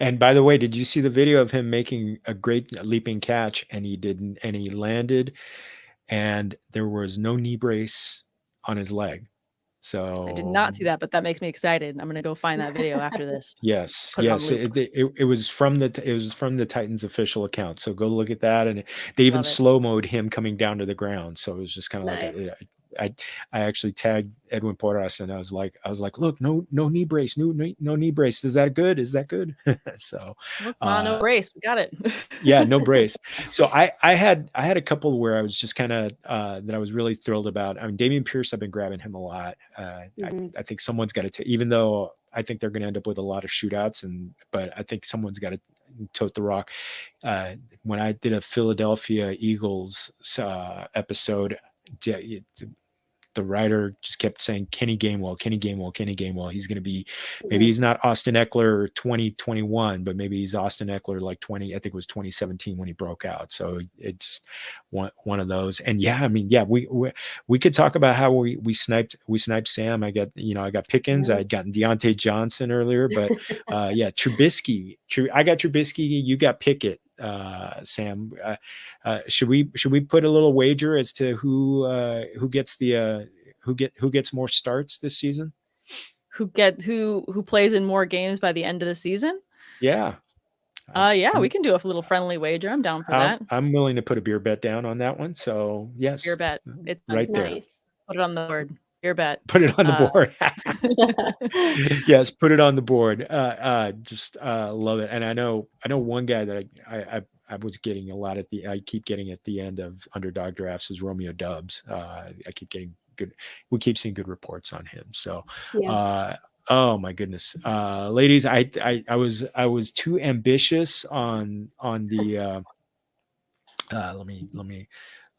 And by the way, did you see the video of him making a great leaping catch and he landed and there was no knee brace on his leg? So I did not see that, but that makes me excited. I'm going to go find that video after this. Yes. It was from the Titans official account. So go look at that. And they even slow-moed him coming down to the ground. So it was just kind of nice. I actually tagged Edwin Porras and I was like, look, no knee brace, no knee brace. Is that good? So no brace. We got it. Yeah, no brace. So I had a couple where I was just kind of that I was really thrilled about. I mean, Damian Pierce, I've been grabbing him a lot. I think someone's got to take, even though I think they're going to end up with a lot of shootouts, but I think someone's got to tote the rock. When I did a Philadelphia Eagles episode, the writer just kept saying Kenny Gainwell. He's going to be, maybe he's not Austin Eckler 2021, but maybe he's Austin Eckler like I think it was 2017 when he broke out. So it's one of those. And we could talk about how we sniped Sam. I got Pickens. I had gotten Deontay Johnson earlier, but Trubisky. I got Trubisky. You got Pickett. Sam, should we put a little wager as to who gets more starts this season? who plays in more games by the end of the season? Yeah. Yeah, we can do a little friendly wager. I'm down for that. I'm willing to put a beer bet down on that one. So yes, Beer bet. It's right there. Nice. Put it on the board. Beer bet. Put it on the board. Yes, put it on the board. Just love it. And I know one guy that I was getting a lot I keep getting at the end of underdog drafts is Romeo Dubs. I keep getting good. We keep seeing good reports on him. So, Yeah. oh my goodness, ladies, I was too ambitious on the.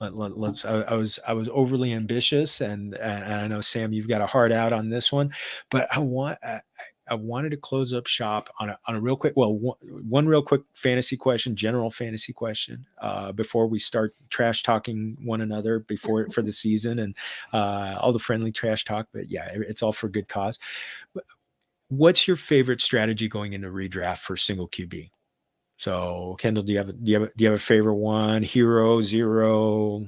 Let's. I was overly ambitious, and I know Sam, you've got a heart out on this one, but I wanted to close up shop on a real quick. Well, one real quick general fantasy question, before we start trash talking one another for the season and all the friendly trash talk. But yeah, it's all for good cause. But what's your favorite strategy going into redraft for single QB? So, Kendall, do you have a favorite one? Hero, zero?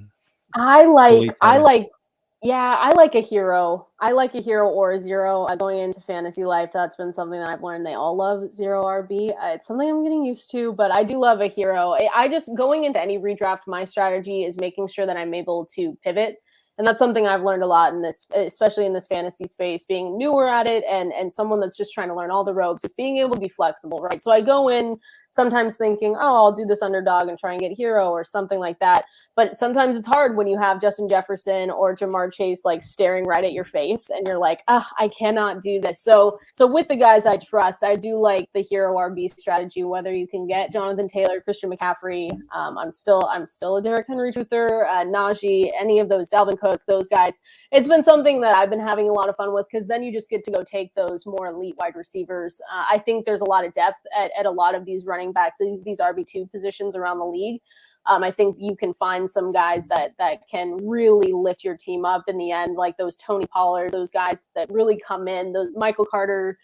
I like a hero. I like a hero or a zero. Going into fantasy life, that's been something that I've learned. They all love zero RB. It's something I'm getting used to, but I do love a hero. I just, going into any redraft, my strategy is making sure that I'm able to pivot. And that's something I've learned a lot in this, especially in this fantasy space, being newer at it and someone that's just trying to learn all the ropes, is being able to be flexible, right? So I go in sometimes thinking, oh, I'll do this underdog and try and get hero or something like that. But sometimes it's hard when you have Justin Jefferson or Jamar Chase like staring right at your face and you're like, I cannot do this. So with the guys I trust, I do like the hero RB strategy, whether you can get Jonathan Taylor, Christian McCaffrey. I'm still a Derrick Henry truther, Najee, any of those, Dalvin Cook, those guys. It's been something that I've been having a lot of fun with, because then you just get to go take those more elite wide receivers. I think there's a lot of depth at a lot of these running back, these RB2 positions around the league. I think you can find some guys that can really lift your team up in the end, like those Tony Pollard, those guys that really come in, the Michael Carter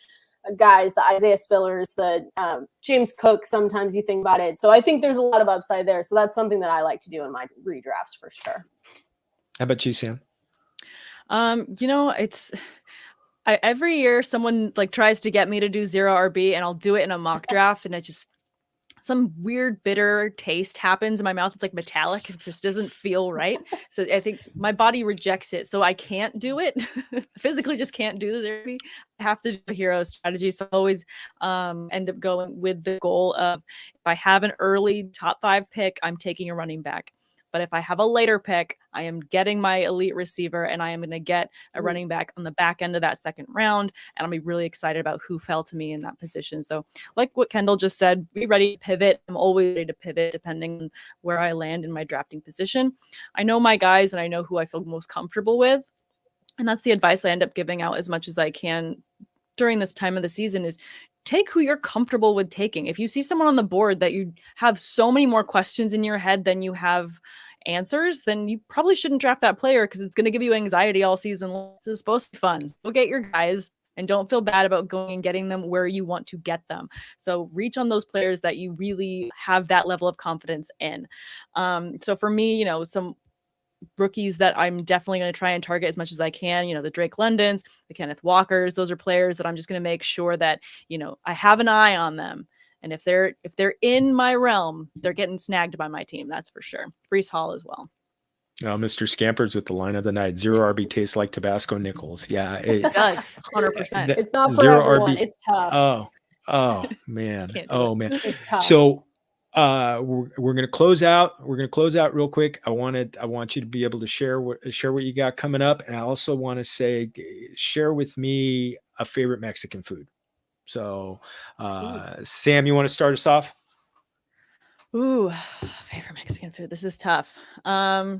guys, the Isaiah Spillers, the James Cook. Sometimes you think about it. So I think there's a lot of upside there. So that's something that I like to do in my redrafts for sure. How about you, Sam? Every year someone like tries to get me to do zero RB, and I'll do it in a mock draft, and it just, some weird bitter taste happens in my mouth. It's like metallic. It just doesn't feel right. So I think my body rejects it. So I can't do it. Physically just can't do this. I have to do a hero strategy. So I always end up going with the goal of, if I have an early top 5 pick, I'm taking a running back. But if I have a later pick, I am getting my elite receiver, and I am going to get a running back on the back end of that second round. And I'll be really excited about who fell to me in that position. So like what Kendall just said, be ready to pivot. I'm always ready to pivot depending on where I land in my drafting position. I know my guys, and I know who I feel most comfortable with. And that's the advice I end up giving out as much as I can during this time of the season, is take who you're comfortable with taking. If you see someone on the board that you have so many more questions in your head than you have answers, then you probably shouldn't draft that player, because it's going to give you anxiety all season. It's supposed to be fun. So get your guys, and don't feel bad about going and getting them where you want to get them. So reach on those players that you really have that level of confidence in. So for me, some rookies that I'm definitely going to try and target as much as I can, the Drake Londons, the Kenneth Walkers, those are players that I'm just going to make sure that, I have an eye on them. And if they're in my realm, they're getting snagged by my team. That's for sure. Breece Hall as well. Mr. Scampers with the line of the night. Zero RB tastes like Tabasco nickels. Yeah, it does. 100%. It's not for zero everyone. RB. It's tough. Oh man. Man. It's tough. So we're gonna close out. We're gonna close out real quick. I want you to be able to share what you got coming up, and I also want to say, share with me a favorite Mexican food. So, Sam, you want to start us off? Ooh, favorite Mexican food. This is tough. I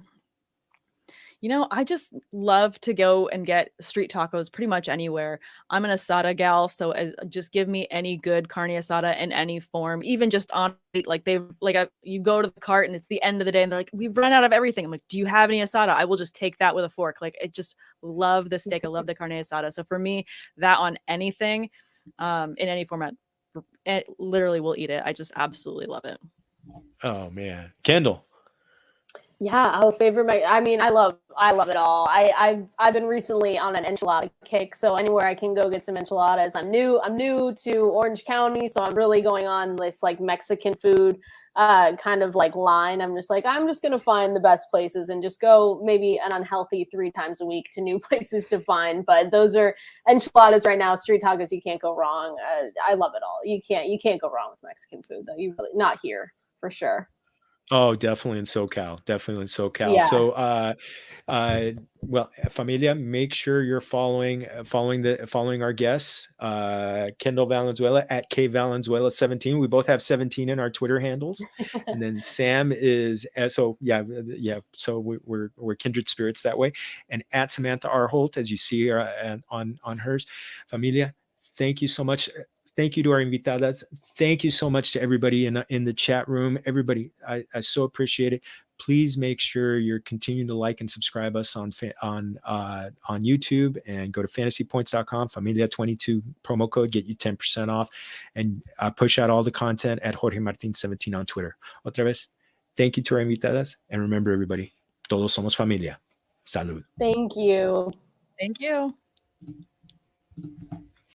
just love to go and get street tacos pretty much anywhere. I'm an asada gal, so just give me any good carne asada in any form, even just on you go to the cart and it's the end of the day and they're like, we've run out of everything. I'm like, do you have any asada? I will just take that with a fork. Like, I just love the steak. I love the carne asada. So for me, that on anything, in any format, it literally will eat it. I just absolutely love it. Oh man, Kendall. Yeah, oh, favorite. I mean, I love it all. I've been recently on an enchilada kick, so anywhere I can go get some enchiladas. I'm new to Orange County, so I'm really going on this like Mexican food kind of like line. I'm just gonna find the best places and just go maybe an unhealthy 3 times a week to new places to find. But those are enchiladas right now, street tacos. You can't go wrong. I love it all. You can't go wrong with Mexican food though. You really not here for sure. Oh, definitely in SoCal. Definitely in SoCal. Yeah. So, well, Familia, make sure you're following our guests, Kendall Valenzuela at K Valenzuela 17. We both have 17 in our Twitter handles, and then Sam is so yeah. So we're kindred spirits that way, and at Samantha R Holt, as you see on hers. Familia, thank you so much. Thank you to our invitadas. Thank you so much to everybody in the chat room. Everybody, I so appreciate it. Please make sure you're continuing to like and subscribe us on YouTube, and go to fantasypoints.com. Familia22 promo code, get you 10% off, and push out all the content at Jorge Martin 17 on Twitter. Otra vez, thank you to our invitadas, and remember, everybody, todos somos familia. Salud. Thank you. Thank you.